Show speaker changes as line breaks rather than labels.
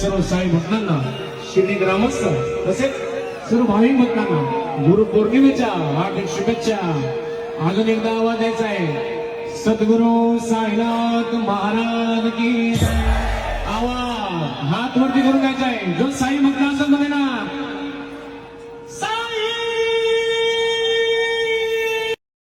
सर्व साई भक्तांना, शिर्डी ग्रामस्थ तसेच सर्व भाविक भक्तांना गुरु पौर्णिमेच्या हार्दिक शुभेच्छा. अजून एकदा आवाज द्यायचा आहे, सद्गुरु साईनाथ महाराज की जय. आवाज हात वरती करून द्यायचा आहे. जो साई भक्त असेल तो ना